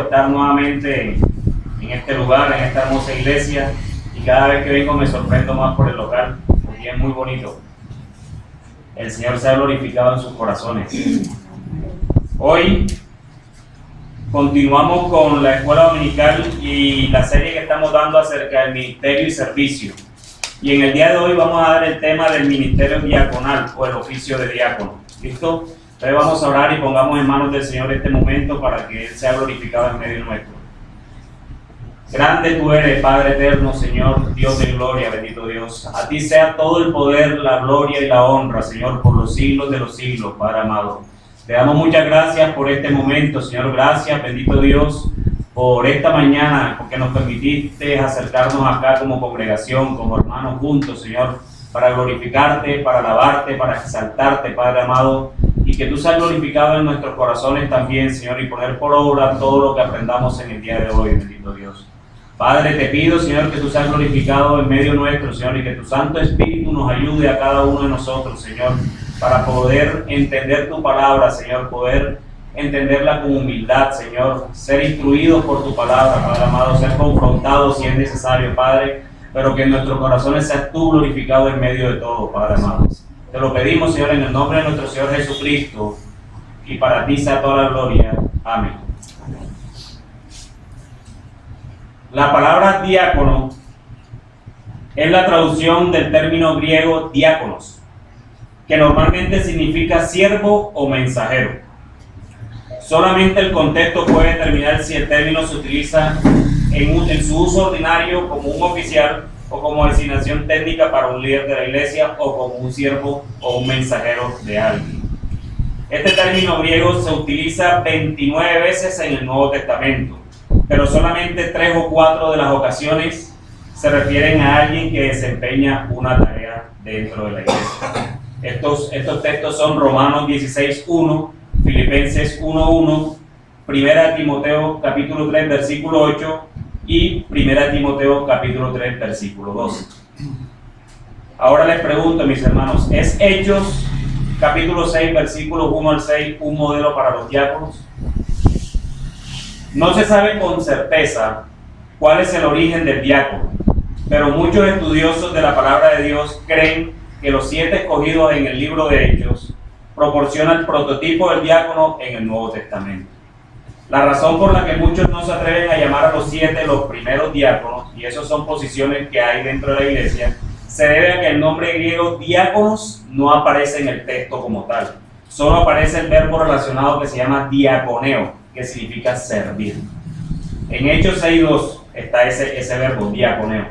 estar nuevamente en este lugar, en esta hermosa iglesia, y cada vez que vengo me sorprendo más por el local, porque es muy bonito. El Señor se ha glorificado en sus corazones. Hoy continuamos con la escuela dominical y la serie que estamos dando acerca del ministerio y servicio. Y en el día de hoy vamos a dar el tema del ministerio diaconal o el oficio de diácono. ¿Listo? Entonces vamos a orar y pongamos en manos del Señor este momento para que Él sea glorificado en medio nuestro. Grande tú eres, Padre eterno, Señor, Dios de gloria, bendito Dios. A ti sea todo el poder, la gloria y la honra, Señor, por los siglos de los siglos, Padre amado. Te damos muchas gracias por este momento, Señor. Gracias, bendito Dios, por esta mañana, porque nos permitiste acercarnos acá como congregación, como hermanos juntos, Señor, para glorificarte, para alabarte, para exaltarte, Padre amado, y que tú seas glorificado en nuestros corazones también, Señor, y poner por obra todo lo que aprendamos en el día de hoy, bendito Dios. Padre, te pido, Señor, que tú seas glorificado en medio nuestro, Señor, y que tu Santo Espíritu nos ayude a cada uno de nosotros, Señor, para poder entender tu palabra, Señor, poder entenderla con humildad, Señor, ser instruidos por tu palabra, Padre amado, ser confrontados si es necesario, Padre, pero que en nuestros corazones seas tú glorificado en medio de todo, Padre amado. Te lo pedimos, Señor, en el nombre de nuestro Señor Jesucristo, y para ti sea toda la gloria. Amén. La palabra diácono es la traducción del término griego diáconos, que normalmente significa siervo o mensajero. Solamente el contexto puede determinar si el término se utiliza en su uso ordinario como un oficial o como designación técnica para un líder de la iglesia o como un siervo o un mensajero de alguien. Este término griego se utiliza 29 veces en el Nuevo Testamento, pero solamente 3 o 4 de las ocasiones se refieren a alguien que desempeña una tarea dentro de la iglesia. Estos textos son Romanos 16:1, Filipenses 1:1, 1 Timoteo capítulo 3 versículo 8 y 1 Timoteo capítulo 3 versículo 12. Ahora les pregunto, mis hermanos, ¿es Hechos capítulo 6 versículos 1 al 6 un modelo para los diáconos? No se sabe con certeza cuál es el origen del diácono, pero muchos estudiosos de la palabra de Dios creen que los 7 escogidos en el libro de Hechos proporcionan el prototipo del diácono en el Nuevo Testamento. La razón por la que muchos no se atreven a llamar a los 7 los primeros diáconos, y esas son posiciones que hay dentro de la iglesia, se debe a que el nombre griego diáconos no aparece en el texto como tal. Solo aparece el verbo relacionado que se llama diaconeo, que significa servir. En Hechos 6:2 está ese verbo, diaconeo.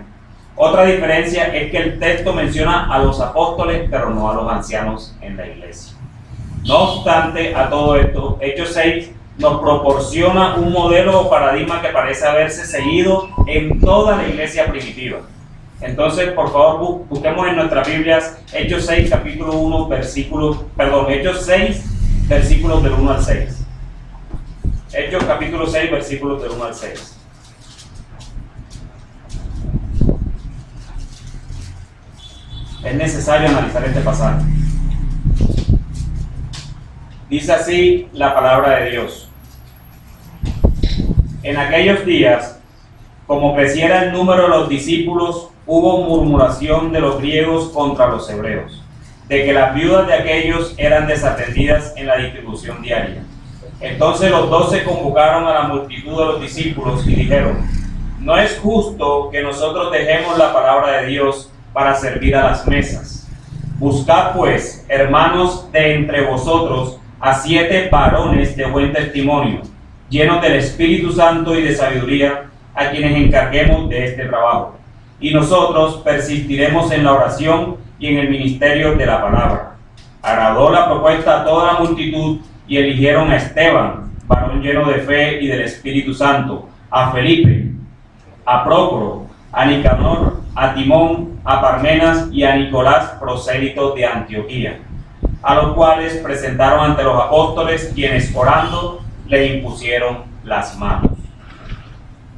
Otra diferencia es que el texto menciona a los apóstoles, pero no a los ancianos en la iglesia. No obstante, a todo esto, Hechos 6 nos proporciona un modelo o paradigma que parece haberse seguido en toda la iglesia primitiva. Entonces, por favor, busquemos en nuestras Biblias Hechos 6, capítulo 1, Hechos 6, versículos del 1 al 6. Hechos capítulo 6, versículos del 1 al 6. Es necesario analizar este pasaje. Dice así la palabra de Dios. En aquellos días, como creciera el número de los discípulos, hubo murmuración de los griegos contra los hebreos, de que las viudas de aquellos eran desatendidas en la distribución diaria. Entonces los 12 convocaron a la multitud de los discípulos y dijeron: no es justo que nosotros dejemos la palabra de Dios para servir a las mesas. Buscad pues, hermanos, de entre vosotros a 7 varones de buen testimonio, llenos del Espíritu Santo y de sabiduría, a quienes encarguemos de este trabajo. Y nosotros persistiremos en la oración y en el ministerio de la palabra. Agradó la propuesta a toda la multitud y eligieron a Esteban, varón lleno de fe y del Espíritu Santo, a Felipe, a Prócoro, a Nicanor, a Timón, a Parmenas y a Nicolás, prosélito de Antioquía, a los cuales presentaron ante los apóstoles, quienes orando les impusieron las manos.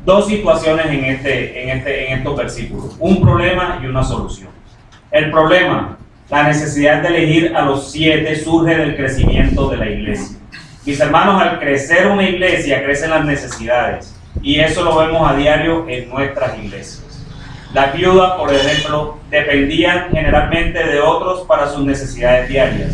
Dos situaciones en estos versículos, un problema y una solución. El problema, la necesidad de elegir a los 7 surge del crecimiento de la iglesia. Mis hermanos, al crecer una iglesia, crecen las necesidades. Y eso lo vemos a diario en nuestras iglesias. Las viudas, por ejemplo, dependían generalmente de otros para sus necesidades diarias.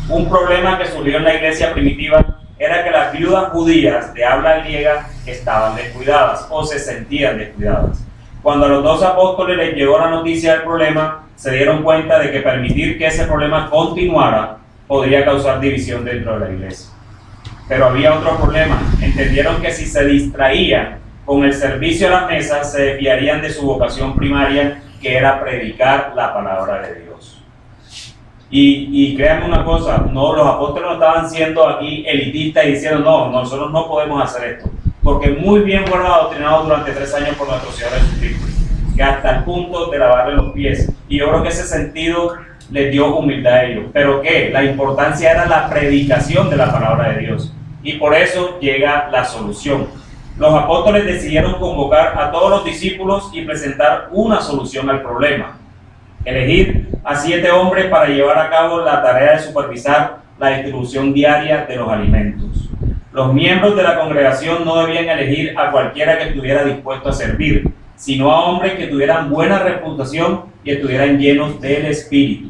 Un problema que surgió en la iglesia primitiva era que las viudas judías de habla griega estaban descuidadas o se sentían descuidadas. Cuando a los dos apóstoles les llegó la noticia del problema, se dieron cuenta de que permitir que ese problema continuara podría causar división dentro de la iglesia. Pero había otro problema. Entendieron que si se distraían con el servicio a las mesas, se desviarían de su vocación primaria, que era predicar la palabra de Dios. Y créanme una cosa, no, los apóstoles no estaban siendo aquí elitistas y diciendo, no, nosotros no podemos hacer esto, porque muy bien fueron adoctrinados durante 3 años por nuestro Señor Jesucristo, que hasta el punto de lavarle los pies. Y yo creo que ese sentido les dio humildad a ellos. Pero ¿qué? La importancia era la predicación de la palabra de Dios. Y por eso llega la solución. Los apóstoles decidieron convocar a todos los discípulos y presentar una solución al problema. Elegir a 7 hombres para llevar a cabo la tarea de supervisar la distribución diaria de los alimentos. Los miembros de la congregación no debían elegir a cualquiera que estuviera dispuesto a servir, sino a hombres que tuvieran buena reputación y estuvieran llenos del Espíritu.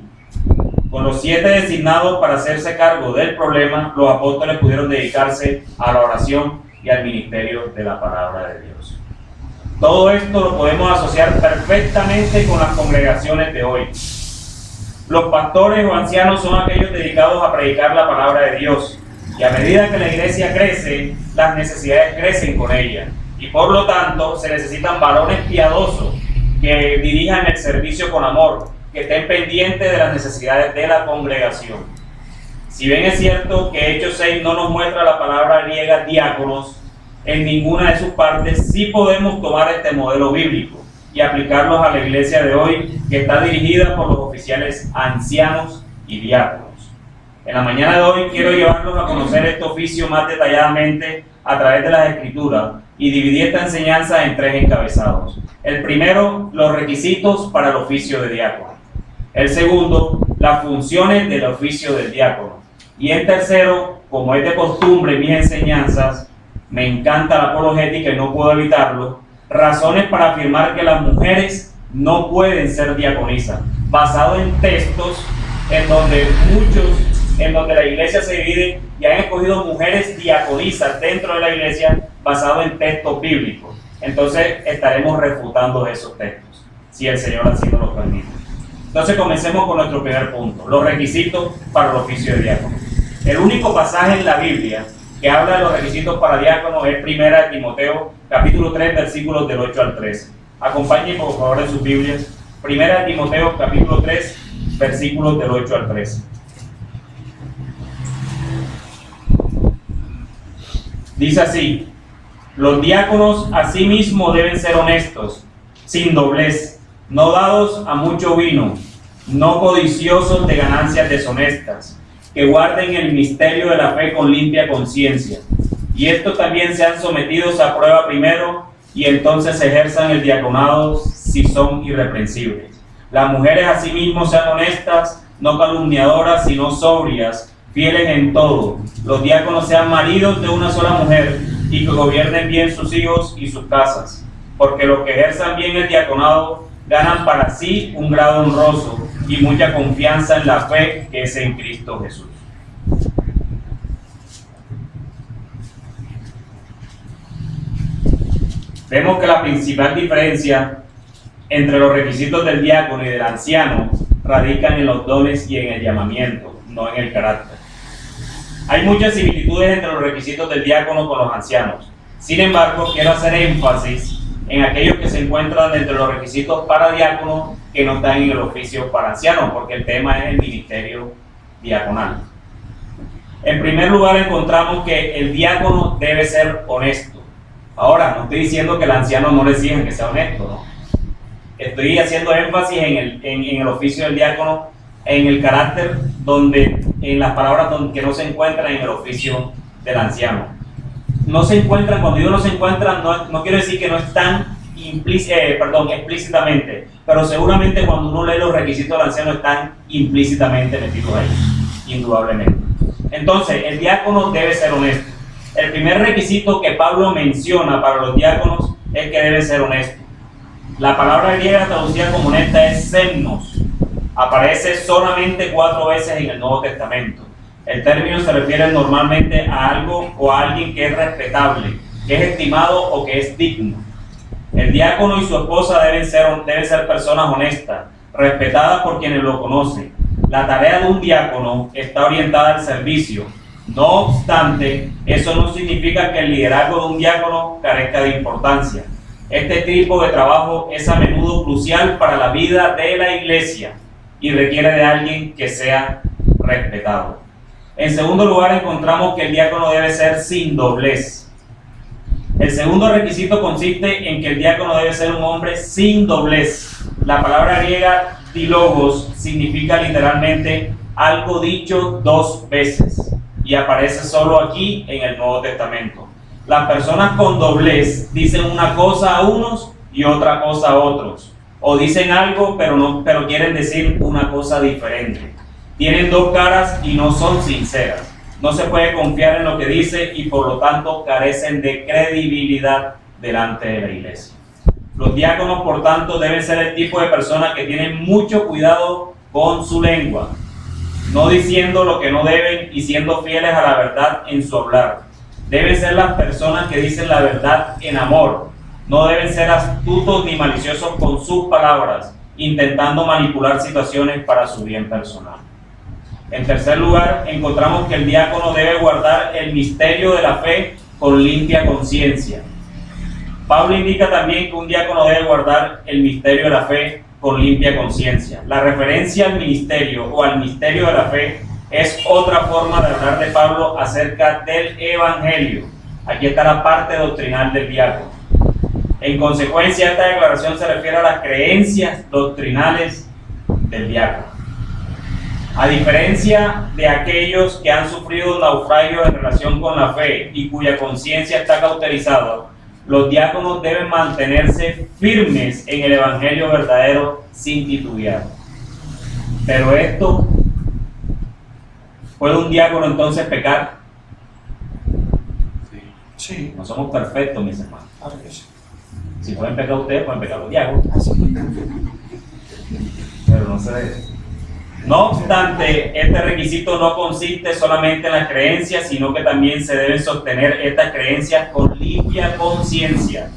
Con los 7 designados para hacerse cargo del problema, los apóstoles pudieron dedicarse a la oración y al ministerio de la palabra de Dios. Todo esto lo podemos asociar perfectamente con las congregaciones de hoy. Los pastores o ancianos son aquellos dedicados a predicar la palabra de Dios, y a medida que la iglesia crece, las necesidades crecen con ella, y por lo tanto se necesitan varones piadosos que dirijan el servicio con amor, que estén pendientes de las necesidades de la congregación. Si bien es cierto que Hechos 6 no nos muestra la palabra griega diáconos en ninguna de sus partes, sí podemos tomar este modelo bíblico y aplicarlos a la iglesia de hoy, que está dirigida por los oficiales ancianos y diáconos. En la mañana de hoy quiero llevarlos a conocer este oficio más detalladamente a través de las Escrituras y dividí esta enseñanza en 3 encabezados. El primero, los requisitos para el oficio de diácono. El segundo, las funciones del oficio del diácono. Y el tercero, como es de costumbre en mis enseñanzas, me encanta la apologética y no puedo evitarlo, razones para afirmar que las mujeres no pueden ser diaconisas, basado en textos en donde la iglesia se divide y han escogido mujeres diaconisas dentro de la iglesia basado en textos bíblicos. Entonces estaremos refutando esos textos, si el Señor así nos lo permite. Entonces comencemos con nuestro primer punto, los requisitos para el oficio de diácono. El único pasaje en la Biblia que habla de los requisitos para diácono es 1 Timoteo, capítulo 3, versículos del 8 al 13. Acompáñenme por favor en sus Biblias. 1 Timoteo, capítulo 3, versículos del 8 al 13. Dice así: los diáconos asimismo deben ser honestos, sin doblez, no dados a mucho vino, no codiciosos de ganancias deshonestas, que guarden el misterio de la fe con limpia conciencia, y estos también sean sometidos a prueba primero, y entonces ejerzan el diaconado si son irreprensibles. Las mujeres asimismo sean honestas, no calumniadoras, sino sobrias, fieles en todo. Los diáconos sean maridos de una sola mujer, y que gobiernen bien sus hijos y sus casas, porque los que ejerzan bien el diaconado ganan para sí un grado honroso y mucha confianza en la fe que es en Cristo Jesús. Vemos que la principal diferencia entre los requisitos del diácono y del anciano radican en los dones y en el llamamiento, no en el carácter. Hay muchas similitudes entre los requisitos del diácono con los ancianos. Sin embargo, quiero hacer énfasis en aquellos que se encuentran entre los requisitos para diácono que no están en el oficio para anciano, porque el tema es el ministerio diaconal. En primer lugar, encontramos que el diácono debe ser honesto. Ahora, no estoy diciendo que el anciano no le exijan que sea honesto, ¿no? Estoy haciendo énfasis en el oficio del diácono, en el carácter, en las palabras que no se encuentran en el oficio del anciano. No se encuentran, cuando digo no se encuentran, no quiero decir que no están explícitamente, pero seguramente cuando uno lee los requisitos del anciano están implícitamente metidos ahí, indudablemente. Entonces, el diácono debe ser honesto. El primer requisito que Pablo menciona para los diáconos es que debe ser honesto. La palabra griega traducida como honesta es semnos. Aparece solamente 4 veces en el Nuevo Testamento. El término se refiere normalmente a algo o a alguien que es respetable, que es estimado o que es digno. El diácono y su esposa deben ser personas honestas, respetadas por quienes lo conocen. La tarea de un diácono está orientada al servicio. No obstante, eso no significa que el liderazgo de un diácono carezca de importancia. Este tipo de trabajo es a menudo crucial para la vida de la iglesia y requiere de alguien que sea respetado. En segundo lugar, encontramos que el diácono debe ser sin doblez. El segundo requisito consiste en que el diácono debe ser un hombre sin doblez. La palabra griega dilogos significa literalmente algo dicho 2 veces y aparece solo aquí en el Nuevo Testamento. Las personas con doblez dicen una cosa a unos y otra cosa a otros, o dicen algo pero quieren decir una cosa diferente. Tienen 2 caras y no son sinceras. No se puede confiar en lo que dice y por lo tanto carecen de credibilidad delante de la iglesia. Los diáconos, por tanto, deben ser el tipo de personas que tienen mucho cuidado con su lengua, no diciendo lo que no deben y siendo fieles a la verdad en su hablar. Deben ser las personas que dicen la verdad en amor. No deben ser astutos ni maliciosos con sus palabras, intentando manipular situaciones para su bien personal. En tercer lugar, encontramos que el diácono debe guardar el misterio de la fe con limpia conciencia. Pablo indica también que un diácono debe guardar el misterio de la fe con limpia conciencia. La referencia al ministerio o al misterio de la fe es otra forma de hablar de Pablo acerca del evangelio. Aquí está la parte doctrinal del diácono. En consecuencia, esta declaración se refiere a las creencias doctrinales del diácono. A diferencia de aquellos que han sufrido naufragio en relación con la fe y cuya conciencia está cauterizada, los diáconos deben mantenerse firmes en el evangelio verdadero sin titubear. Pero esto, ¿puede un diácono entonces pecar? Sí. No somos perfectos, mis hermanos. Claro que sí. Si pueden pecar ustedes, pueden pecar los diáconos. Pero no se debe. No obstante, este requisito no consiste solamente en las creencias, sino que también se deben sostener estas creencias con limpia conciencia.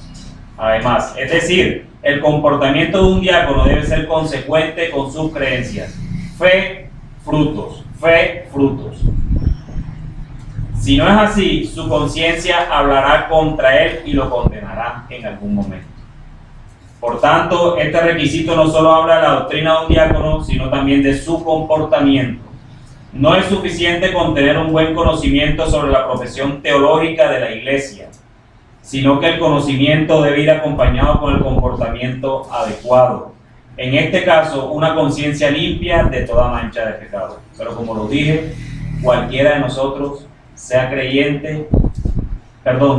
Además, es decir, el comportamiento de un diácono debe ser consecuente con sus creencias. Fe, frutos. Fe, frutos. Si no es así, su conciencia hablará contra él y lo condenará en algún momento. Por tanto, este requisito no solo habla de la doctrina de un diácono, sino también de su comportamiento. No es suficiente con tener un buen conocimiento sobre la profesión teológica de la iglesia, sino que el conocimiento debe ir acompañado con el comportamiento adecuado. En este caso, una conciencia limpia de toda mancha de pecado. Pero como lo dije, cualquiera de nosotros, sea creyente,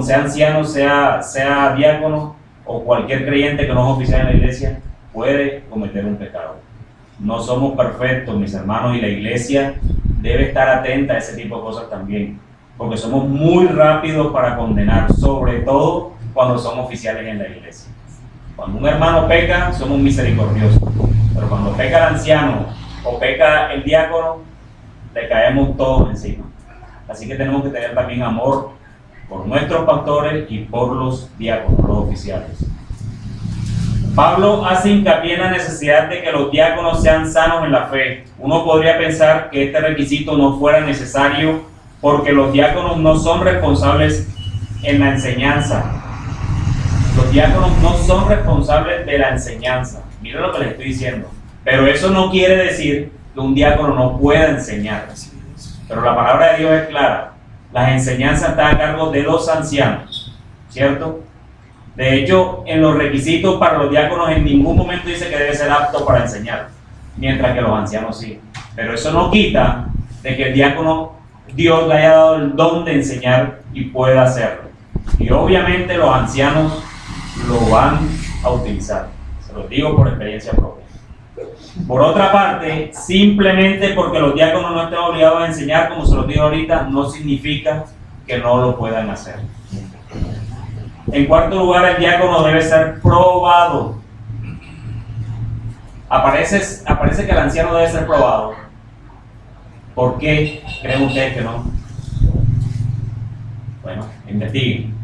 sea anciano, sea diácono, o cualquier creyente que no es oficial en la iglesia, puede cometer un pecado. No somos perfectos, mis hermanos, y la iglesia debe estar atenta a ese tipo de cosas también, porque somos muy rápidos para condenar, sobre todo cuando somos oficiales en la iglesia. Cuando un hermano peca, somos misericordiosos, pero cuando peca el anciano o peca el diácono, le caemos todos encima. Así que tenemos que tener también amor por nuestros pastores y por los diáconos, los oficiales. Pablo hace hincapié en la necesidad de que los diáconos sean sanos en la fe. Uno podría pensar que este requisito no fuera necesario porque los diáconos no son responsables en la enseñanza. Los diáconos no son responsables de la enseñanza. Miren lo que les estoy diciendo. Pero eso no quiere decir que un diácono no pueda enseñar. Pero la palabra de Dios es clara. Las enseñanzas están a cargo de los ancianos, ¿cierto? De hecho, en los requisitos para los diáconos en ningún momento dice que debe ser apto para enseñar, mientras que los ancianos sí. Pero eso no quita de que el diácono, Dios le haya dado el don de enseñar y pueda hacerlo. Y obviamente los ancianos lo van a utilizar. Se los digo por experiencia propia. Por otra parte, simplemente porque los diáconos no estén obligados a enseñar, como se los dije ahorita, no significa que no lo puedan hacer. En cuarto lugar, el diácono debe ser probado. Aparece que el anciano debe ser probado. ¿Por qué creen ustedes que no? Bueno, investiguen.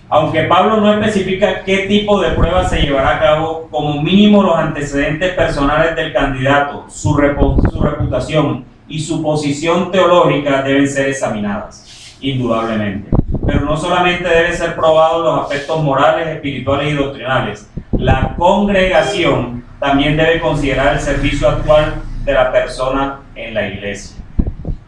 Aunque Pablo no especifica qué tipo de prueba se llevará a cabo, como mínimo los antecedentes personales del candidato, su reputación y su posición teológica deben ser examinadas, indudablemente. Pero no solamente deben ser probados los aspectos morales, espirituales y doctrinales. La congregación también debe considerar el servicio actual de la persona en la iglesia.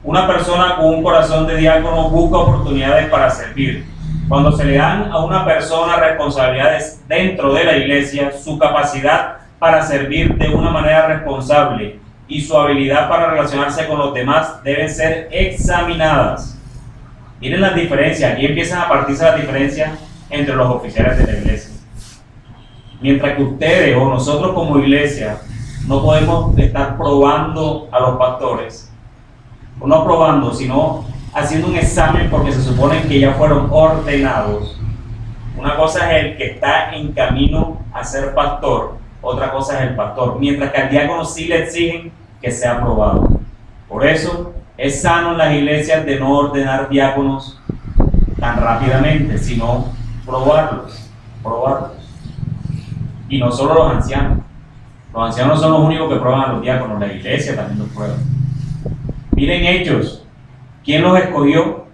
Una persona con un corazón de diácono busca oportunidades para servir. Cuando se le dan a una persona responsabilidades dentro de la iglesia, su capacidad para servir de una manera responsable y su habilidad para relacionarse con los demás deben ser examinadas. Miren las diferencias, aquí empiezan a partirse las diferencias entre los oficiales de la iglesia. Mientras que ustedes o nosotros como iglesia no podemos estar probando a los pastores, o no probando, sino haciendo un examen porque se supone que ya fueron ordenados. Una cosa es el que está en camino a ser pastor, otra cosa es el pastor, mientras que al diácono sí le exigen que sea aprobado. Por eso es sano en las iglesias de no ordenar diáconos tan rápidamente, sino probarlos. Y no solo los ancianos. Los ancianos son los únicos que prueban a los diáconos, la iglesia también los prueba. Miren Hechos. ¿Quién los escogió?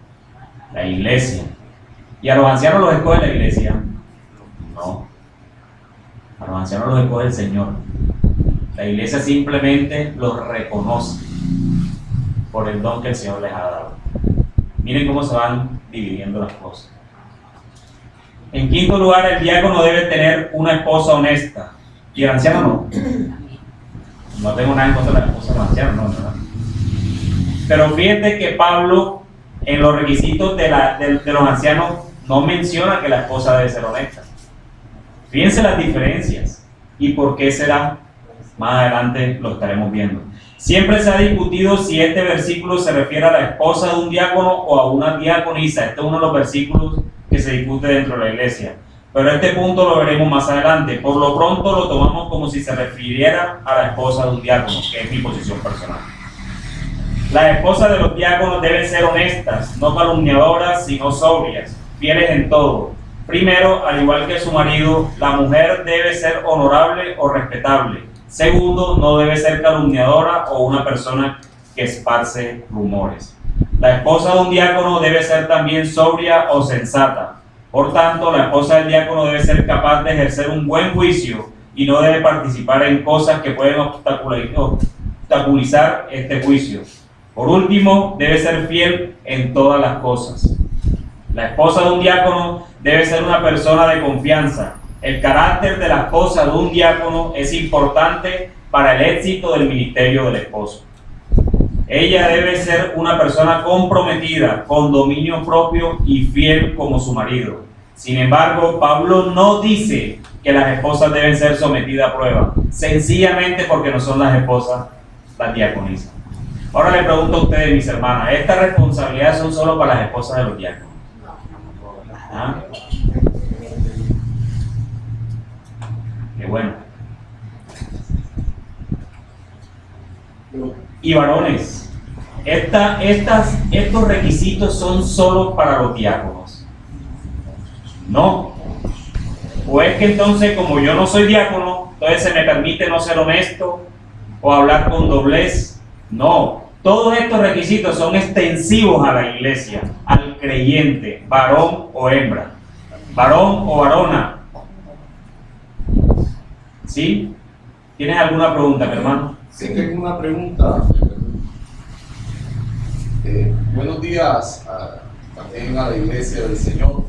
La iglesia. ¿Y a los ancianos los escoge la iglesia? No. A los ancianos los escoge el Señor. La iglesia simplemente los reconoce por el don que el Señor les ha dado. Miren cómo se van dividiendo las cosas. En quinto lugar, el diácono debe tener una esposa honesta. ¿Y el anciano no? No tengo nada en contra de la esposa del anciano, no. Pero fíjate que Pablo, en los requisitos de los ancianos, no menciona que la esposa debe ser honesta. Fíjense las diferencias. ¿Y por qué será? Más adelante lo estaremos viendo. Siempre se ha discutido si este versículo se refiere a la esposa de un diácono o a una diaconisa. Este es uno de los versículos que se discute dentro de la iglesia. Pero este punto lo veremos más adelante. Por lo pronto lo tomamos como si se refiriera a la esposa de un diácono, que es mi posición personal. Las esposas de los diáconos deben ser honestas, no calumniadoras, sino sobrias, fieles en todo. Primero, al igual que su marido, la mujer debe ser honorable o respetable. Segundo, no debe ser calumniadora o una persona que esparce rumores. La esposa de un diácono debe ser también sobria o sensata. Por tanto, la esposa del diácono debe ser capaz de ejercer un buen juicio y no debe participar en cosas que pueden obstaculizar este juicio. Por último, debe ser fiel en todas las cosas. La esposa de un diácono debe ser una persona de confianza. El carácter de la esposa de un diácono es importante para el éxito del ministerio del esposo. Ella debe ser una persona comprometida, con dominio propio y fiel como su marido. Sin embargo, Pablo no dice que las esposas deben ser sometidas a prueba, sencillamente porque no son las esposas las diaconisas. Ahora le pregunto a ustedes, mis hermanas, ¿estas responsabilidades son solo para las esposas de los diáconos? ¿Ah? Qué bueno. Y varones, estos requisitos son solo para los diáconos. No. O es que entonces, como yo no soy diácono, entonces se me permite no ser honesto o hablar con doblez. No, todos estos requisitos son extensivos a la iglesia, al creyente, varón o hembra, varón o varona. ¿Sí? ¿Tienes alguna pregunta, mi hermano? Sí, tengo una pregunta. Buenos días también a la iglesia del Señor.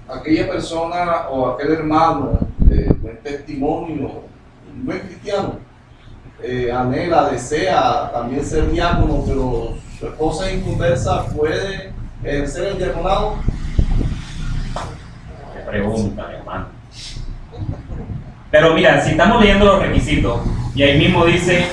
Aquella persona o aquel hermano de buen testimonio, un buen cristiano, anhela, desea también ser diácono, pero su esposa inconversa, ¿puede ejercer el diaconado? Qué pregunta, hermano. Pero mira, si estamos leyendo los requisitos, y ahí mismo dice,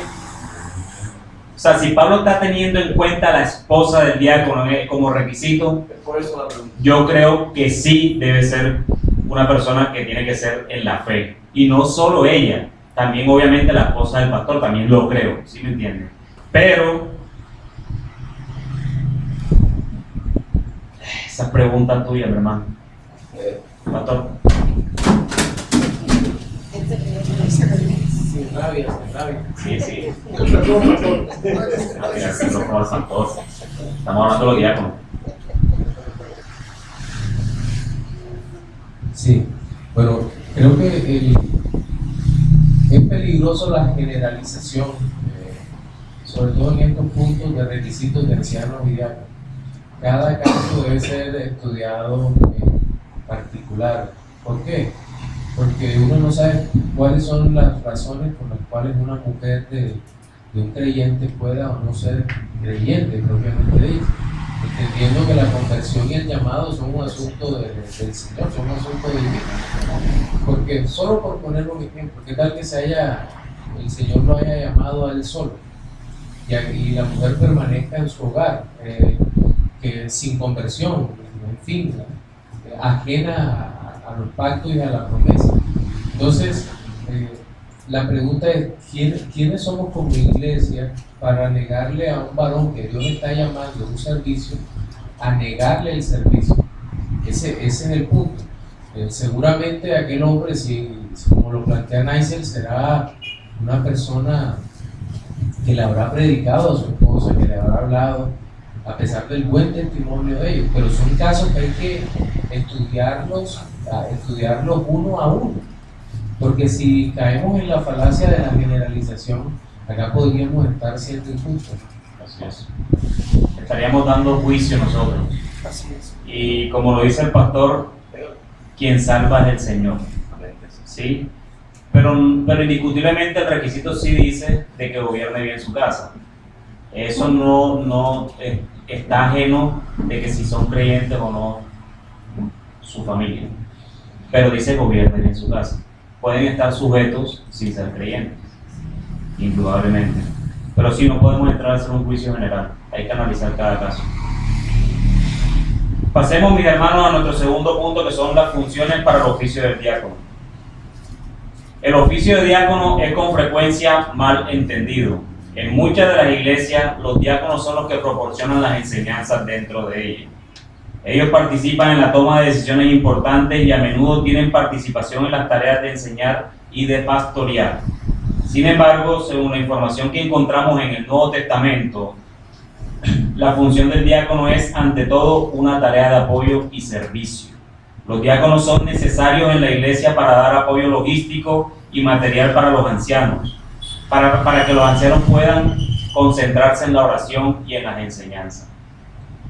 o sea, si Pablo está teniendo en cuenta a la esposa del diácono como requisito, Por eso la pregunta. yo creo que sí debe ser una persona que tiene que ser en la fe. Y no solo ella, también obviamente la esposa del pastor, también lo creo, ¿sí me entienden? Pero esa pregunta tuya, mi hermano. Pastor. Sin rabia, sin rabia. Sí, sí. Perdón, pastor. Mira, sí, lo como el pastor. Estamos hablando de los diáconos. Sí, bueno, creo que es peligroso la generalización, sobre todo en estos puntos de requisitos de ancianos y diáconos. Cada caso debe ser estudiado en particular. ¿Por qué? Porque uno no sabe cuáles son las razones por las cuales una mujer de un creyente pueda o no ser creyente, propiamente dicho. Entendiendo que la conversión y el llamado son un asunto del Señor, son un asunto divino. Porque solo por poner un ejemplo, ¿qué tal que el Señor lo haya llamado a él solo? Y la mujer permanezca en su hogar, que sin conversión, en fin, ajena a los pactos y a la promesa. Entonces, la pregunta es, ¿quiénes somos como iglesia para negarle a un varón que Dios está llamando a un servicio, a negarle el servicio? Ese es el punto. Seguramente aquel hombre, si como lo plantea Neisel, será una persona que le habrá predicado a su esposa, que le habrá hablado, a pesar del buen testimonio de ellos, pero son casos que hay que estudiarlos uno a uno, porque si caemos en la falacia de la generalización, acá podríamos estar siendo injustos. Así es. Estaríamos dando juicio nosotros. Así es. Y como lo dice el pastor, quien salva es el Señor. ¿Sí? Pero indiscutiblemente el requisito sí dice de que gobierne bien su casa. Eso no está ajeno de que si son creyentes o no su familia. Pero dice gobiernen en su casa. Pueden estar sujetos sin ser creyentes, indudablemente. Pero sí, no podemos entrar a hacer un juicio general. Hay que analizar cada caso. Pasemos, mis hermanos, a nuestro segundo punto, que son las funciones para el oficio del diácono. El oficio de diácono es con frecuencia mal entendido. En muchas de las iglesias, los diáconos son los que proporcionan las enseñanzas dentro de ellas. Ellos participan en la toma de decisiones importantes y a menudo tienen participación en las tareas de enseñar y de pastorear. Sin embargo, según la información que encontramos en el Nuevo Testamento, la función del diácono es ante todo una tarea de apoyo y servicio. Los diáconos son necesarios en la iglesia para dar apoyo logístico y material para los ancianos, para que los ancianos puedan concentrarse en la oración y en las enseñanzas.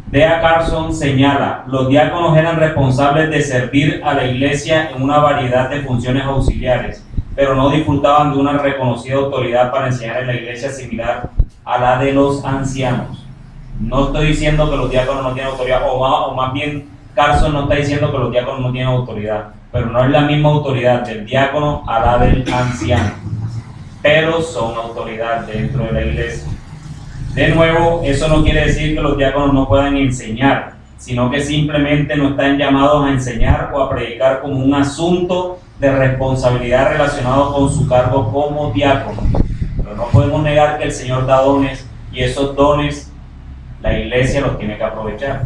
D.A. Carson señala, los diáconos eran responsables de servir a la iglesia en una variedad de funciones auxiliares, pero no disfrutaban de una reconocida autoridad para enseñar en la iglesia similar a la de los ancianos. No estoy diciendo que los diáconos no tienen autoridad, o más bien Carson no está diciendo que los diáconos no tienen autoridad, pero no es la misma autoridad del diácono a la del anciano, pero son autoridad dentro de la iglesia. De nuevo, eso no quiere decir que los diáconos no puedan enseñar, sino que simplemente no están llamados a enseñar o a predicar como un asunto de responsabilidad relacionado con su cargo como diácono. Pero no podemos negar que el Señor da dones y esos dones la iglesia los tiene que aprovechar.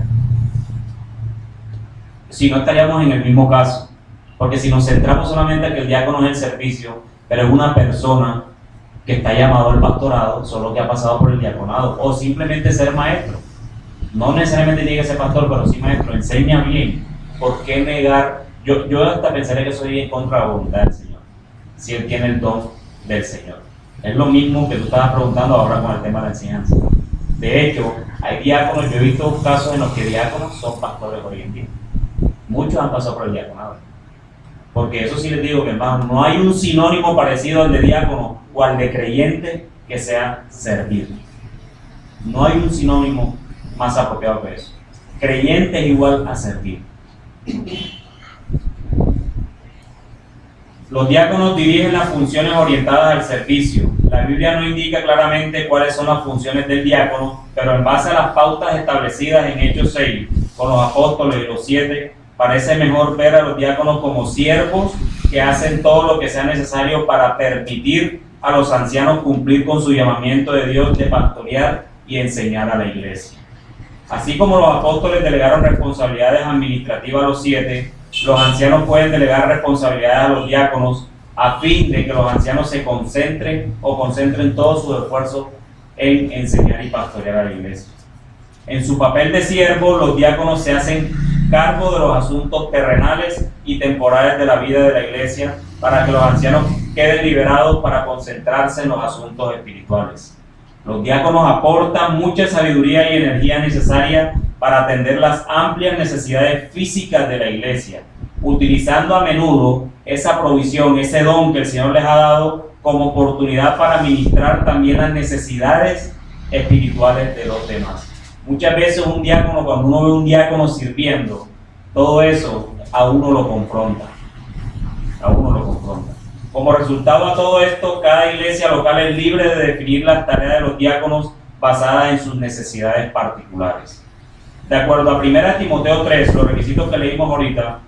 Si no, estaríamos en el mismo caso, porque si nos centramos solamente en que el diácono es el servicio, pero es una persona que está llamado al pastorado, solo que ha pasado por el diaconado, o simplemente ser maestro. No necesariamente tiene que ser pastor, pero sí maestro, enseña bien. ¿Por qué negar? Yo hasta pensaría que soy en contra de la voluntad del Señor, si Él tiene el don del Señor. Es lo mismo que tú estabas preguntando ahora con el tema de la enseñanza. De hecho, hay diáconos, yo he visto casos en los que diáconos son pastores hoy en día. Muchos han pasado por el diaconado. Porque eso sí les digo que, hermano, no hay un sinónimo parecido al de diácono o al de creyente que sea servir. No hay un sinónimo más apropiado que eso. Creyente es igual a servir. Los diáconos dirigen las funciones orientadas al servicio. La Biblia no indica claramente cuáles son las funciones del diácono, pero en base a las pautas establecidas en Hechos 6, con los apóstoles y los 7, parece mejor ver a los diáconos como siervos que hacen todo lo que sea necesario para permitir a los ancianos cumplir con su llamamiento de Dios de pastorear y enseñar a la iglesia. Así como los apóstoles delegaron responsabilidades administrativas a los 7, los ancianos pueden delegar responsabilidades a los diáconos a fin de que los ancianos se concentren todos sus esfuerzos en enseñar y pastorear a la iglesia. En su papel de siervo, los diáconos se hacen cargo de los asuntos terrenales y temporales de la vida de la iglesia para que los ancianos queden liberados para concentrarse en los asuntos espirituales. Los diáconos aportan mucha sabiduría y energía necesaria para atender las amplias necesidades físicas de la iglesia, utilizando a menudo esa provisión, ese don que el Señor les ha dado como oportunidad para ministrar también las necesidades espirituales de los demás. Muchas veces un diácono, cuando uno ve un diácono sirviendo, todo eso a uno lo confronta. Como resultado a todo esto, cada iglesia local es libre de definir las tareas de los diáconos basadas en sus necesidades particulares. De acuerdo a 1 Timoteo 3, los requisitos que leímos ahorita,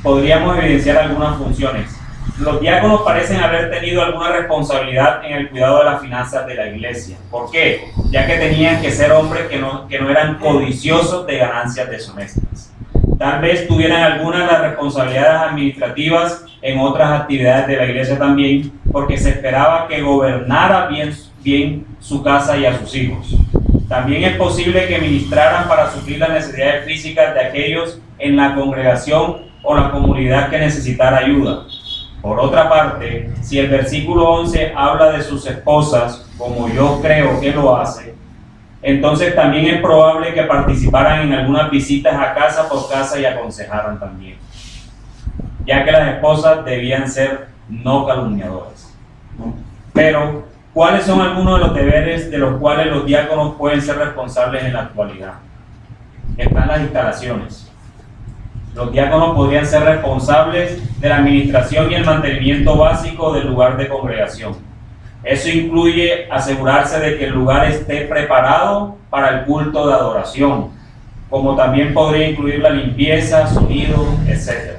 podríamos evidenciar algunas funciones. Los diáconos parecen haber tenido alguna responsabilidad en el cuidado de las finanzas de la iglesia. ¿Por qué? Ya que tenían que ser hombres que no eran codiciosos de ganancias deshonestas. Tal vez tuvieran algunas de las responsabilidades administrativas en otras actividades de la iglesia también, porque se esperaba que gobernara bien su casa y a sus hijos. También es posible que ministraran para suplir las necesidades físicas de aquellos en la congregación o la comunidad que necesitara ayuda. Por otra parte, si el versículo 11 habla de sus esposas, como yo creo que lo hace, entonces también es probable que participaran en algunas visitas a casa por casa y aconsejaran también, ya que las esposas debían ser no calumniadoras. Pero, ¿cuáles son algunos de los deberes de los cuales los diáconos pueden ser responsables en la actualidad? Están las instalaciones. Los diáconos podrían ser responsables de la administración y el mantenimiento básico del lugar de congregación. Eso incluye asegurarse de que el lugar esté preparado para el culto de adoración, como también podría incluir la limpieza, sonido, etc.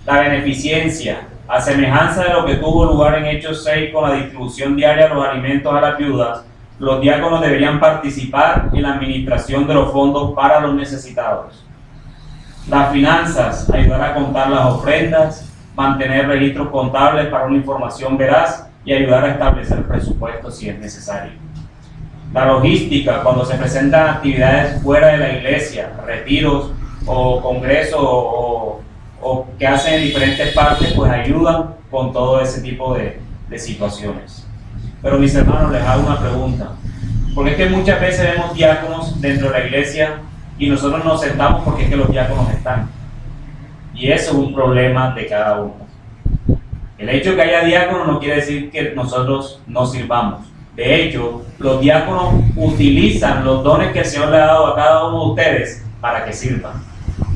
La beneficencia, a semejanza de lo que tuvo lugar en Hechos 6 con la distribución diaria de los alimentos a las viudas, los diáconos deberían participar en la administración de los fondos para los necesitados. Las finanzas, ayudar a contar las ofrendas, mantener registros contables para una información veraz y ayudar a establecer presupuestos si es necesario. La logística, cuando se presentan actividades fuera de la iglesia, retiros o congresos o que hacen en diferentes partes, pues ayudan con todo ese tipo de situaciones. Pero mis hermanos, les hago una pregunta. Porque es que muchas veces vemos diáconos dentro de la iglesia y nosotros nos sentamos porque es que los diáconos están. Y eso es un problema de cada uno. El hecho de que haya diáconos no quiere decir que nosotros no sirvamos. De hecho, los diáconos utilizan los dones que el Señor le ha dado a cada uno de ustedes para que sirvan.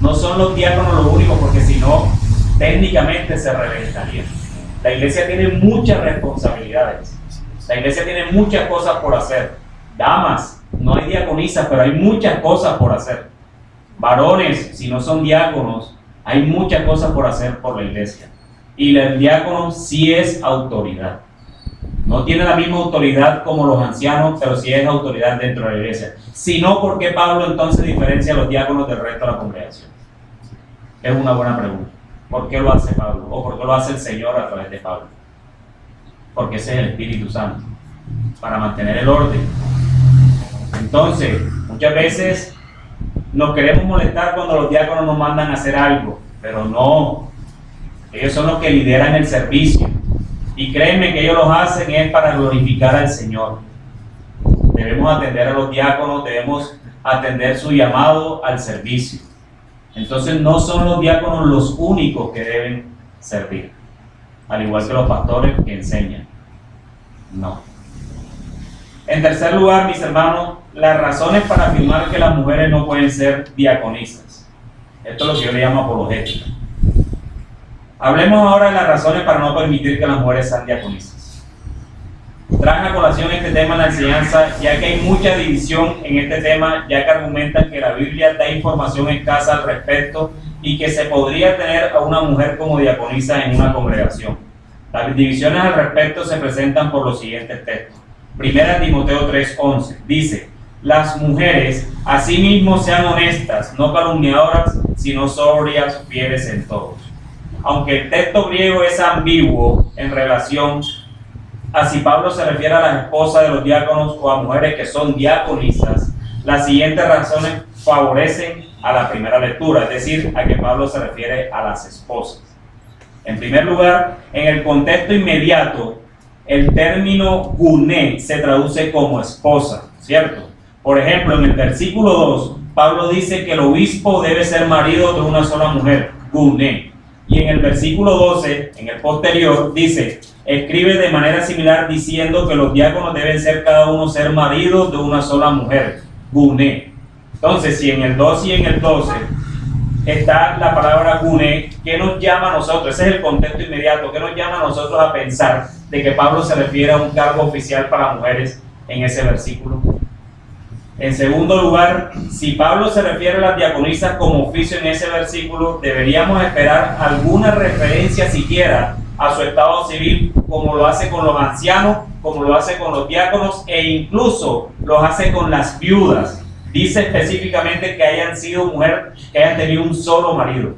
No son los diáconos los únicos, porque si no, técnicamente se reventarían. La iglesia tiene muchas responsabilidades. La iglesia tiene muchas cosas por hacer. Damas, no hay diaconisas, pero hay muchas cosas por hacer. Varones, si no son diáconos, hay muchas cosas por hacer por la iglesia. Y el diácono sí es autoridad. No tiene la misma autoridad como los ancianos, pero sí es autoridad dentro de la iglesia. Si no, ¿por qué Pablo entonces diferencia a los diáconos del resto de la congregación? Es una buena pregunta. ¿Por qué lo hace Pablo? ¿O por qué lo hace el Señor a través de Pablo? Porque ese es el Espíritu Santo, para mantener el orden. Entonces, muchas veces nos queremos molestar cuando los diáconos nos mandan a hacer algo, pero no. Ellos son los que lideran el servicio. Y créanme que ellos lo hacen es para glorificar al Señor. Debemos atender a los diáconos, debemos atender su llamado al servicio. Entonces no son los diáconos los únicos que deben servir, al igual que los pastores que enseñan. No. En tercer lugar, mis hermanos, las razones para afirmar que las mujeres no pueden ser diaconisas. Esto es lo que yo le llamo apologética. Hablemos ahora de las razones para no permitir que las mujeres sean diaconisas. Traen a colación este tema en la enseñanza, ya que hay mucha división en este tema, ya que argumentan que la Biblia da información escasa al respecto y que se podría tener a una mujer como diaconisa en una congregación. Las divisiones al respecto se presentan por los siguientes textos. Primera Timoteo 3:11 dice: las mujeres asimismo sean honestas, no calumniadoras, sino sobrias, fieles en todos. Aunque el texto griego es ambiguo en relación a si Pablo se refiere a las esposas de los diáconos o a mujeres que son diaconisas, las siguientes razones favorecen a la primera lectura, es decir, a que Pablo se refiere a las esposas. En primer lugar, en el contexto inmediato, el término guné se traduce como esposa, ¿cierto? Por ejemplo, en el versículo 2, Pablo dice que el obispo debe ser marido de una sola mujer, guné. Y en el versículo 12, en el posterior, dice: escribe de manera similar diciendo que los diáconos deben ser cada uno ser maridos de una sola mujer, guné. Entonces, si en el 2 y en el 12 está la palabra guné, ¿qué nos llama a nosotros? Ese es el contexto inmediato. ¿Qué nos llama a nosotros a pensar de que Pablo se refiere a un cargo oficial para mujeres en ese versículo? En segundo lugar, si Pablo se refiere a las diaconisas como oficio en ese versículo, deberíamos esperar alguna referencia siquiera a su estado civil, como lo hace con los ancianos, como lo hace con los diáconos, e incluso lo hace con las viudas. Dice específicamente que hayan sido mujeres que hayan tenido un solo marido.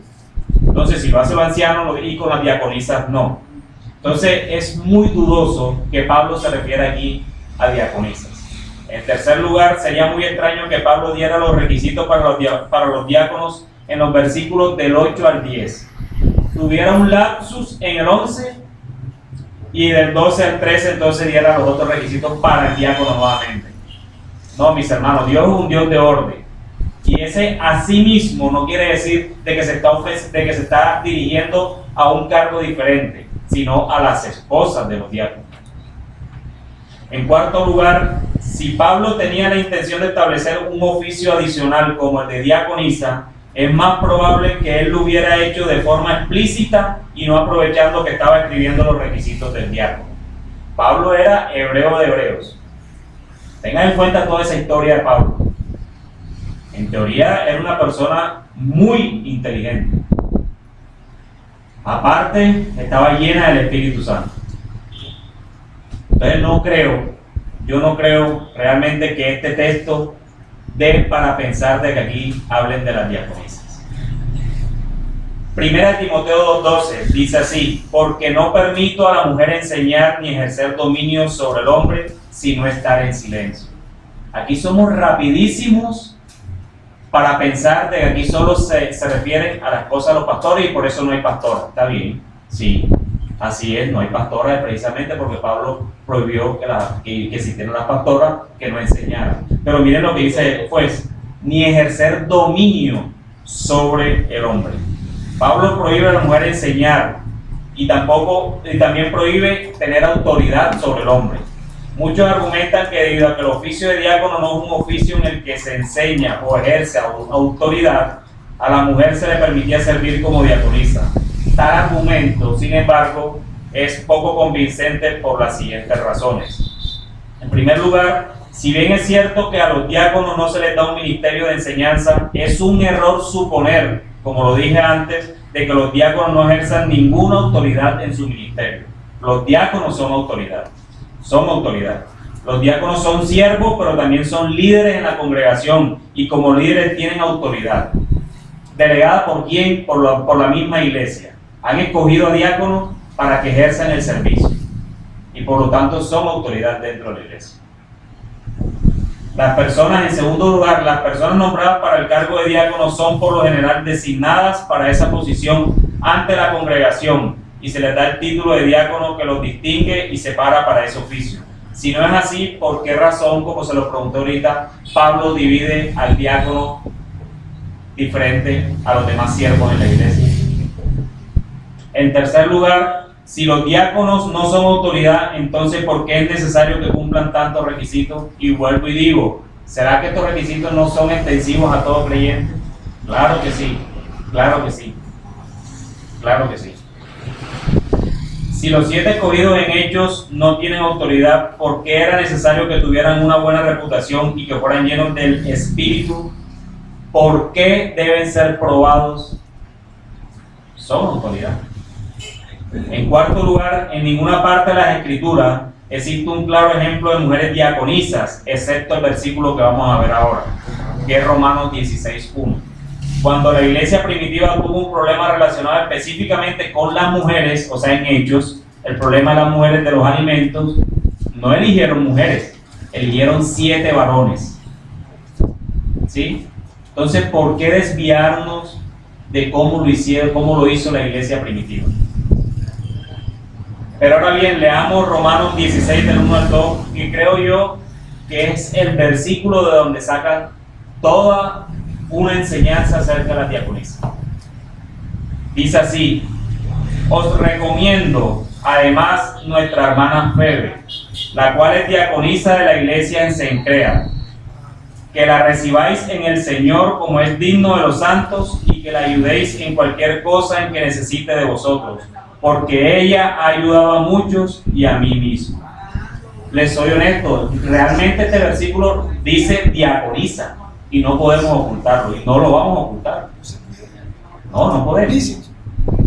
Entonces, si lo hace los ancianos y con las diaconisas, no. Entonces, es muy dudoso que Pablo se refiera aquí a diaconisas. En tercer lugar, sería muy extraño que Pablo diera los requisitos para los diáconos en los versículos del 8 al 10. Tuviera un lapsus en el 11 y del 12 al 13 entonces diera los otros requisitos para el diácono nuevamente. No, mis hermanos, Dios es un Dios de orden. Y ese asimismo no quiere decir de que se está dirigiendo a un cargo diferente, sino a las esposas de los diáconos. En cuarto lugar, si Pablo tenía la intención de establecer un oficio adicional como el de diaconisa, es más probable que él lo hubiera hecho de forma explícita y no aprovechando que estaba escribiendo los requisitos del diácono. Pablo era hebreo de hebreos. Tengan en cuenta toda esa historia de Pablo. En teoría era una persona muy inteligente. Aparte, estaba llena del Espíritu Santo. Entonces yo no creo realmente que este texto dé para pensar de que aquí hablen de las diaconisas. Primera Timoteo 2:12 dice así: porque no permito a la mujer enseñar ni ejercer dominio sobre el hombre, sino estar en silencio. Aquí somos rapidísimos para pensar de que aquí solo se refiere a la esposa de los pastores y por eso no hay pastora. ¿Está bien? Sí, así es, no hay pastora precisamente porque Pablo prohibió que existieran las pastoras que no enseñaran. Pero miren lo que dice después: ni ejercer dominio sobre el hombre. Pablo prohíbe a la mujer enseñar y también prohíbe tener autoridad sobre el hombre. Muchos argumentan que debido a que el oficio de diácono no es un oficio en el que se enseña o ejerce autoridad, a la mujer se le permitía servir como diaconisa. Tal argumento, sin embargo, es poco convincente por las siguientes razones. En primer lugar, si bien es cierto que a los diáconos no se les da un ministerio de enseñanza, es un error suponer, como lo dije antes, de que los diáconos no ejerzan ninguna autoridad en su ministerio. Los diáconos son autoridad. Los diáconos son siervos, pero también son líderes en la congregación y como líderes tienen autoridad. ¿Delegada por quién? Por la misma iglesia. Han escogido a diáconos para que ejerzan el servicio y por lo tanto son autoridad dentro de la iglesia. Las personas, en segundo lugar, las personas nombradas para el cargo de diácono son por lo general designadas para esa posición ante la congregación y se les da el título de diácono que los distingue y separa para ese oficio. Si no es así, ¿por qué razón, como se lo preguntó ahorita, Pablo divide al diácono diferente a los demás siervos en la iglesia? En tercer lugar, si los diáconos no son autoridad, entonces ¿por qué es necesario que cumplan tantos requisitos? Y vuelvo y digo, ¿será que estos requisitos no son extensivos a todo creyente? Claro que sí, claro que sí, claro que sí. Si los 7 escogidos en Hechos no tienen autoridad, ¿por qué era necesario que tuvieran una buena reputación y que fueran llenos del Espíritu? ¿Por qué deben ser probados? Son autoridad. En cuarto lugar, en ninguna parte de las Escrituras existe un claro ejemplo de mujeres diaconisas, excepto el versículo que vamos a ver ahora, que es Romanos 16:1. Cuando la iglesia primitiva tuvo un problema relacionado específicamente con las mujeres, o sea, en Hechos, el problema de las mujeres de los alimentos, no eligieron mujeres, eligieron 7 varones. ¿Sí? Entonces, ¿por qué desviarnos de cómo lo hicieron, cómo lo hizo la iglesia primitiva? Pero ahora bien, leamos Romanos 16 del 1 al 2, que creo yo que es el versículo de donde sacan toda una enseñanza acerca de la diaconisa. Dice así: os recomiendo además nuestra hermana Febe, la cual es diaconisa de la iglesia en Cencrea, que la recibáis en el Señor como es digno de los santos y que la ayudéis en cualquier cosa en que necesite de vosotros, porque ella ha ayudado a muchos y a mí mismo. Les soy honesto, realmente este versículo dice diaconisa y no podemos ocultarlo, y no lo vamos a ocultar. No podemos.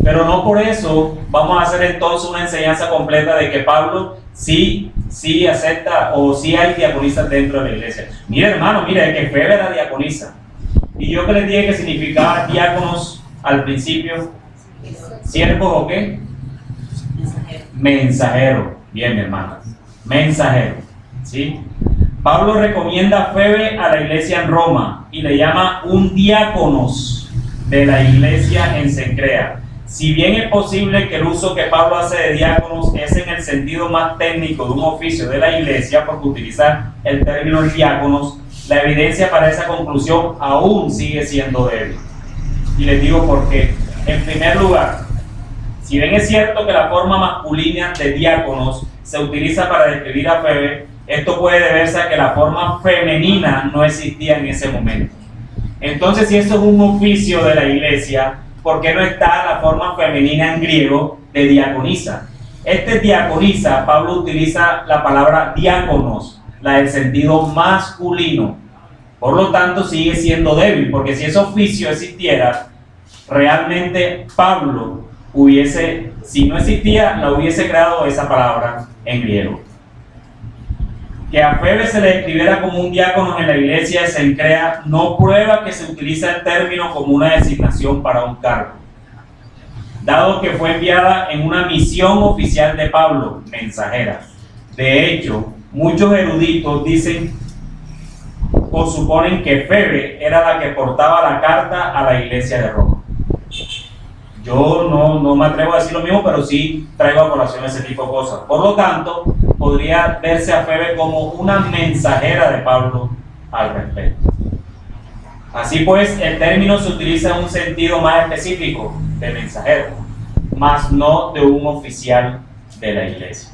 Pero no por eso vamos a hacer entonces una enseñanza completa de que Pablo sí acepta o sí hay diaconisas dentro de la iglesia. Mire, hermano, mire, que Febe era diaconisa. Y yo que les dije que significaba diáconos al principio, ¿siervos o qué? Mensajero. Bien, mi hermana. Mensajero. ¿Sí? Pablo recomienda a Febe a la iglesia en Roma y le llama un diáconos de la iglesia en Cencrea. Si bien es posible que el uso que Pablo hace de diáconos es en el sentido más técnico de un oficio de la iglesia, porque utiliza el término diáconos, la evidencia para esa conclusión aún sigue siendo débil. Y les digo por qué. En primer lugar, si bien es cierto que la forma masculina de diáconos se utiliza para describir a Febe, esto puede deberse a que la forma femenina no existía en ese momento. Entonces, si eso es un oficio de la iglesia, ¿por qué no está la forma femenina en griego de diaconisa? Este diaconisa, Pablo utiliza la palabra diáconos, la del sentido masculino. Por lo tanto, sigue siendo débil, porque si ese oficio existiera, realmente Pablo si no existía, la hubiese creado esa palabra en griego. Que a Febe se le escribiera como un diácono en la iglesia de Cencrea no prueba que se utiliza el término como una designación para un cargo, dado que fue enviada en una misión oficial de Pablo, mensajera. De hecho, muchos eruditos dicen o suponen que Febe era la que portaba la carta a la iglesia de Roma. Yo no me atrevo a decir lo mismo, pero sí traigo a colación ese tipo de cosas. Por lo tanto, podría verse a Febe como una mensajera de Pablo al respecto. Así pues, el término se utiliza en un sentido más específico de mensajero, más no de un oficial de la iglesia.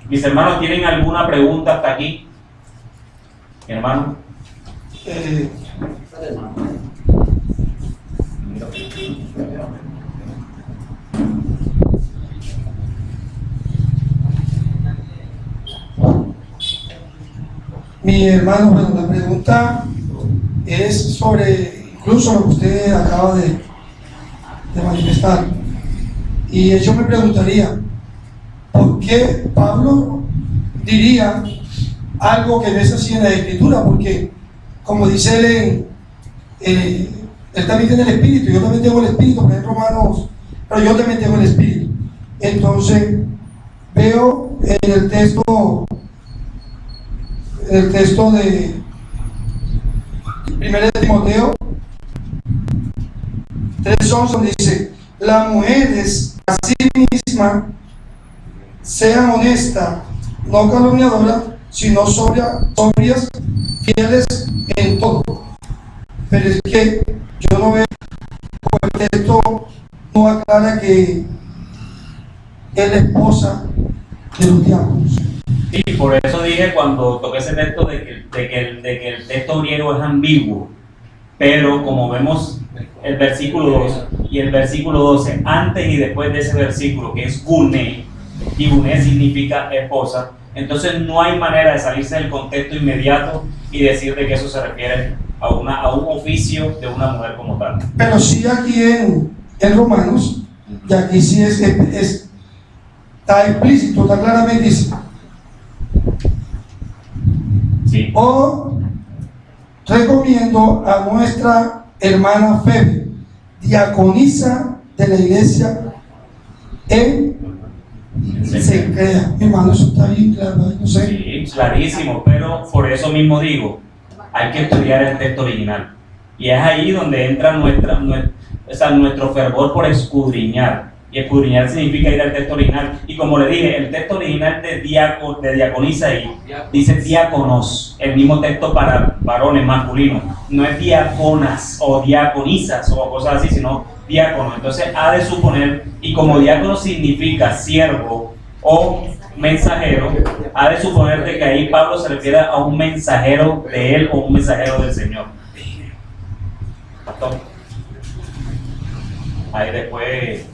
Mis hermanos, ¿tienen alguna pregunta hasta aquí? ¿Mi hermano? Mi hermano, bueno, la pregunta es sobre incluso lo que usted acaba de manifestar. Y yo me preguntaría, ¿por qué Pablo diría algo que no es así en la Escritura? Porque, como dice él también tiene el Espíritu, yo también tengo el Espíritu, por ejemplo, Romanos, pero yo también tengo el Espíritu. Entonces, veo en el texto de 1 de Timoteo 3:11 dice: las mujeres a sí mismas sean honestas, no calumniadoras, sino sobrias, fieles en todo. Pero es que yo no veo, el texto no aclara que es la esposa de los diáconos. Sí, por eso dije cuando toqué ese texto de que el texto griego es ambiguo, pero como vemos el versículo 2 y el versículo 12, antes y después de ese versículo que es gune, y Uné significa esposa. Entonces no hay manera de salirse del contexto inmediato y decir de que eso se refiere a un oficio de una mujer como tal. Pero sí aquí en Romanos, y aquí sí está explícito, está claramente dice, Sí. o recomiendo a nuestra hermana Febe, diaconisa de la iglesia en Cencrea. Mi hermano, eso está bien claro, no sé. Sí, clarísimo, pero por eso mismo digo, hay que estudiar el texto original. Y es ahí donde entra nuestro fervor por escudriñar. Y escudriñar significa ir al texto original. Y como le dije, el texto original de diaconisa ahí dice diáconos, el mismo texto para varones masculinos. No es diáconas o diaconisas o cosas así, sino diácono. Entonces ha de suponer, y como diácono significa siervo o mensajero, ha de suponer de que ahí Pablo se refiere a un mensajero de él o un mensajero del Señor. Pastor. Ahí después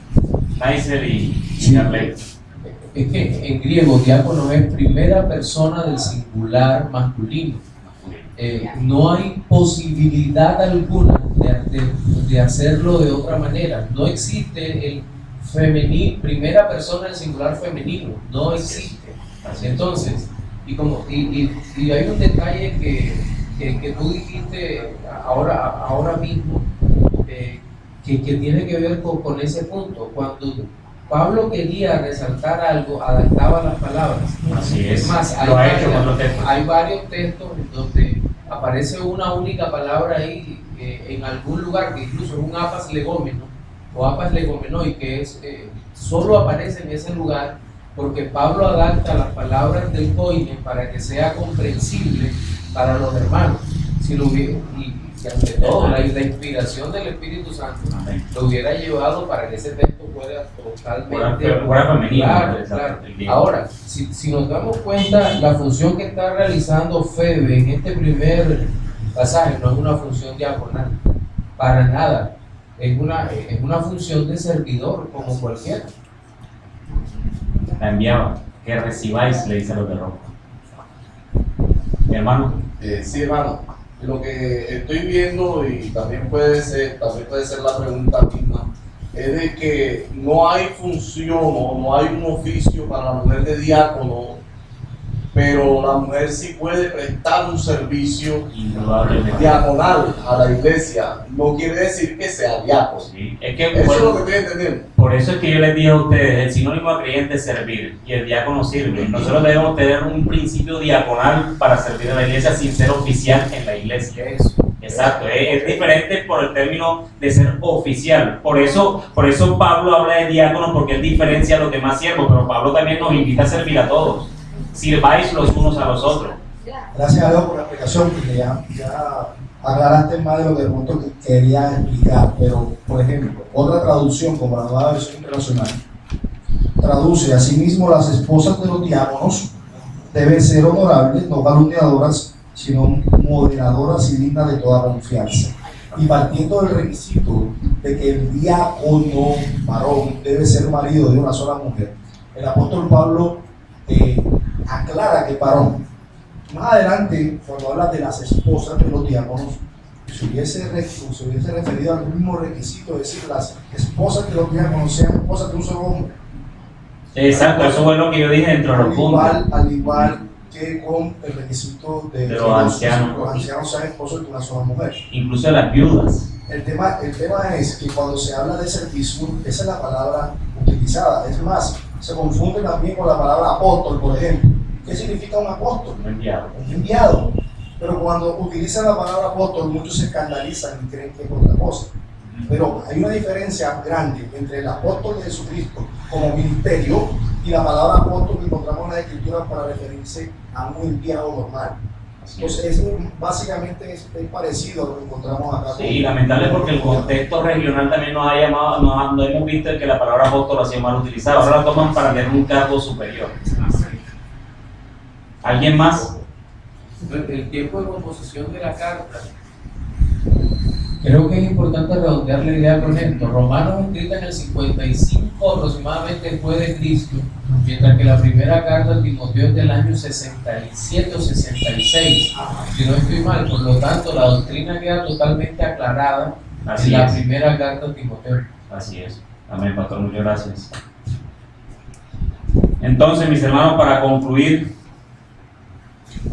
Neisser y Arley. Es que en griego diácono es primera persona del singular masculino. No hay posibilidad alguna de hacerlo de otra manera. No existe el femenino, primera persona del singular femenino, no existe. Entonces, y hay un detalle que tú dijiste ahora mismo, que tiene que ver con ese punto. Cuando Pablo quería resaltar algo, adaptaba las palabras. Así es. Es más, hay varios textos en donde aparece una única palabra ahí en algún lugar, que incluso es un apas legómeno o apas legomenoi, que es solo aparece en ese lugar porque Pablo adapta las palabras del koine para que sea comprensible para los hermanos. Si lo hubiera, y ante todo la inspiración del Espíritu Santo lo hubiera llevado para que ese texto fuera totalmente claro. Ahora, si nos damos cuenta, la función que está realizando Febe en este primer pasaje no es una función diaconal, para nada, es una función de servidor como cualquiera. La enviaba, que recibáis, le dice a los de Roma. Mi hermano. Sí, hermano. Lo que estoy viendo, y también puede ser la pregunta misma, es de que no hay función o no hay un oficio para la mujer de diácono, pero la mujer sí puede prestar un servicio diaconal a la iglesia. No quiere decir que sea diácono. Sí, es que, eso es lo que estoy entendiendo. Por eso es que yo les dije a ustedes, el sinónimo de creyente es servir y el diácono sirve. Nosotros debemos tener un principio diaconal para servir a la iglesia sin ser oficial en la iglesia. Exacto, es diferente por el término de ser oficial. Por eso Pablo habla de diácono, porque él diferencia a los demás siervos, pero Pablo también nos invita a servir a todos. Sirváis los unos a los otros. Gracias a Dios por la explicación, porque ya aclaraste más de lo que de pronto quería explicar. Pero, por ejemplo, otra traducción, como la nueva versión internacional, traduce: asimismo, las esposas de los diáconos deben ser honorables, no calumniadoras, sino moderadoras y dignas de toda confianza. Y partiendo del requisito de que el diácono varón debe ser marido de una sola mujer, el apóstol Pablo aclara que varón. Más adelante, cuando habla de las esposas de los diáconos, se hubiese referido al mismo requisito, es decir, las esposas de los diáconos sean esposas de un solo hombre. Exacto, eso fue lo que yo dije dentro de los puntos. Al igual que con el requisito de los ancianos. Los ancianos sean esposos de una sola mujer. Incluso las viudas. El tema es que cuando se habla de servicio, esa es la palabra utilizada. Es más, se confunde también con la palabra apóstol, por ejemplo. ¿Qué significa un apóstol? Un enviado. Un enviado. Pero cuando utilizan la palabra apóstol, muchos se escandalizan y creen que es otra cosa. Pero hay una diferencia grande entre el apóstol de Jesucristo como ministerio y la palabra apóstol que encontramos en la Escritura para referirse a un enviado normal. Entonces, básicamente es parecido a lo que encontramos acá. Sí, lamentable, porque el contexto regional también nos ha llamado, no hemos visto que la palabra apóstol ha sido mal utilizada. Ahora la toman para tener un cargo superior. ¿Alguien más? El tiempo de composición de la carta Creo que es importante redondear la idea con esto. Romanos, escrita en el 55 aproximadamente fue de Cristo, mientras que la primera carta a Timoteo es del año 67 o 66, si no estoy mal. Por lo tanto, la doctrina queda totalmente aclarada en la primera carta a Timoteo. Así es. Amén, pastor, muchas gracias. Entonces, mis hermanos, para concluir,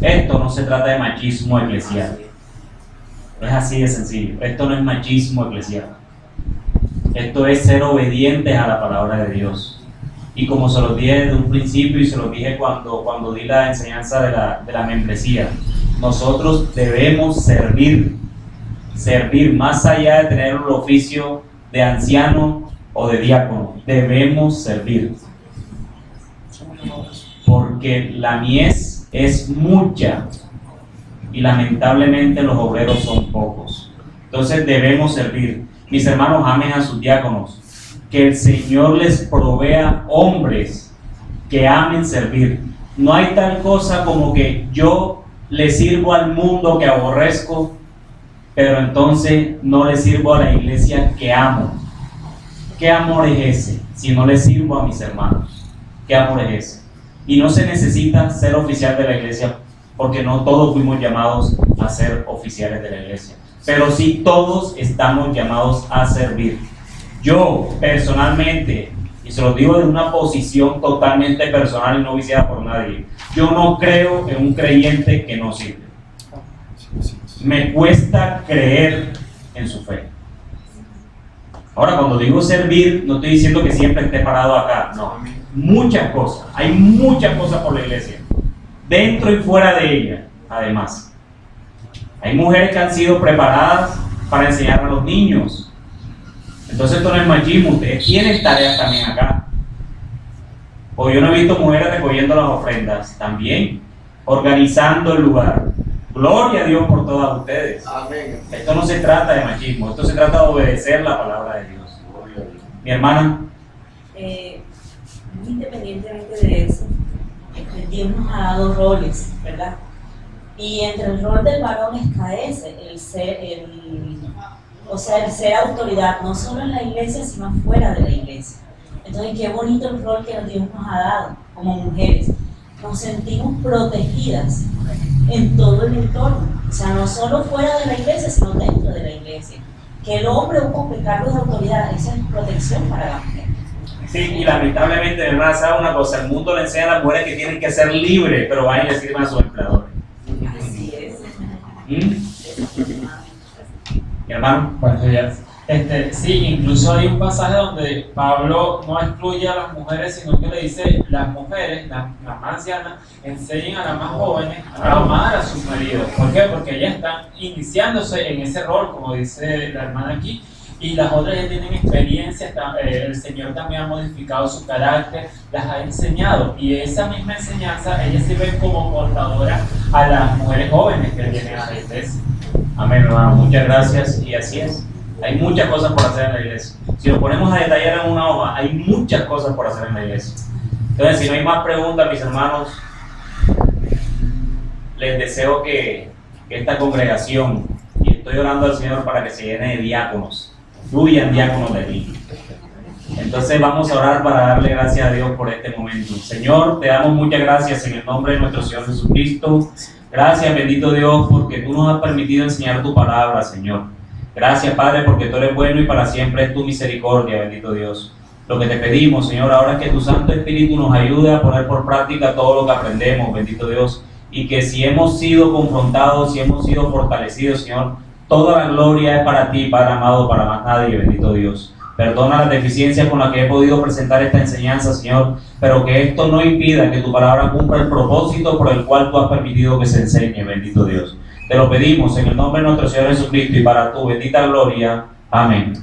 esto no se trata de machismo eclesial. Es así de sencillo. Esto no es machismo eclesial. Esto es ser obedientes a la palabra de Dios. Y como se los dije desde un principio y se los dije cuando di la enseñanza de la membresía, nosotros debemos servir más allá de tener el oficio de anciano o de diácono. Debemos servir. Porque la mies es mucha y lamentablemente los obreros son pocos. Entonces debemos servir. Mis hermanos, amen a sus diáconos. Que el Señor les provea hombres que amen servir. No hay tal cosa como que yo le sirvo al mundo que aborrezco, pero entonces no le sirvo a la iglesia que amo. ¿Qué amor es ese si no le sirvo a mis hermanos? ¿Qué amor es ese? Y no se necesita ser oficial de la iglesia, porque no todos fuimos llamados a ser oficiales de la iglesia, pero sí todos estamos llamados a servir. Yo personalmente, y se lo digo de una posición totalmente personal y no viciada por nadie, yo no creo en un creyente que no sirve. Me cuesta creer en su fe. Ahora, cuando digo servir, no estoy diciendo que siempre esté parado acá, no. Muchas cosas, hay muchas cosas por la iglesia, dentro y fuera de ella. Además, hay mujeres que han sido preparadas para enseñar a los niños. Entonces esto no es machismo, ustedes tienen tareas también acá. O yo no he visto mujeres recogiendo las ofrendas, también organizando el lugar. Gloria a Dios por todas ustedes. Amén. Esto no se trata de machismo, esto se trata de obedecer la palabra de Dios. Mi hermana. Independientemente de eso, Dios nos ha dado roles, ¿verdad? Y entre el rol del varón está ese, el ser autoridad, no solo en la iglesia, sino fuera de la iglesia. Entonces, qué bonito el rol que Dios nos ha dado como mujeres. Nos sentimos protegidas en todo el entorno, o sea, no solo fuera de la iglesia, sino dentro de la iglesia. Que el hombre ocupe cargos de autoridad, esa es protección para la mujer. Sí, y lamentablemente, de verdad, ¿sabe una cosa? El mundo le enseña a las mujeres que tienen que ser libres, pero van y le sirven a sus empleadores. Así es. Mi hermano. Buenos días. Sí, incluso hay un pasaje donde Pablo no excluye a las mujeres, sino que le dice: las mujeres, las más ancianas, enseñen a las más jóvenes a amar a sus maridos. ¿Por qué? Porque ellas están iniciándose en ese rol, como dice la hermana aquí, y las otras ya tienen experiencia. El Señor también ha modificado su carácter, las ha enseñado, y esa misma enseñanza ellas se ven como portadoras a las mujeres jóvenes que vienen a la iglesia. Amén, hermano, muchas gracias. Y así es. Hay muchas cosas por hacer en la iglesia. Si lo ponemos a detallar en una hoja, hay muchas cosas por hacer en la iglesia. Entonces, si no hay más preguntas, mis hermanos, les deseo que esta congregación, y estoy orando al Señor para que se llene de diáconos, fluyan diáconos de aquí. Entonces vamos a orar para darle gracias a Dios por este momento. Señor, te damos muchas gracias en el nombre de nuestro Señor Jesucristo. Gracias, bendito Dios, porque tú nos has permitido enseñar tu palabra, Señor. Gracias, Padre, porque tú eres bueno y para siempre es tu misericordia, bendito Dios. Lo que te pedimos, Señor, ahora es que tu Santo Espíritu nos ayude a poner por práctica todo lo que aprendemos, bendito Dios. Y que si hemos sido confrontados, si hemos sido fortalecidos, Señor, toda la gloria es para ti, Padre amado, para más nadie, bendito Dios. Perdona las deficiencias con las que he podido presentar esta enseñanza, Señor, pero que esto no impida que tu palabra cumpla el propósito por el cual tú has permitido que se enseñe, bendito Dios. Te lo pedimos en el nombre de nuestro Señor Jesucristo y para tu bendita gloria. Amén.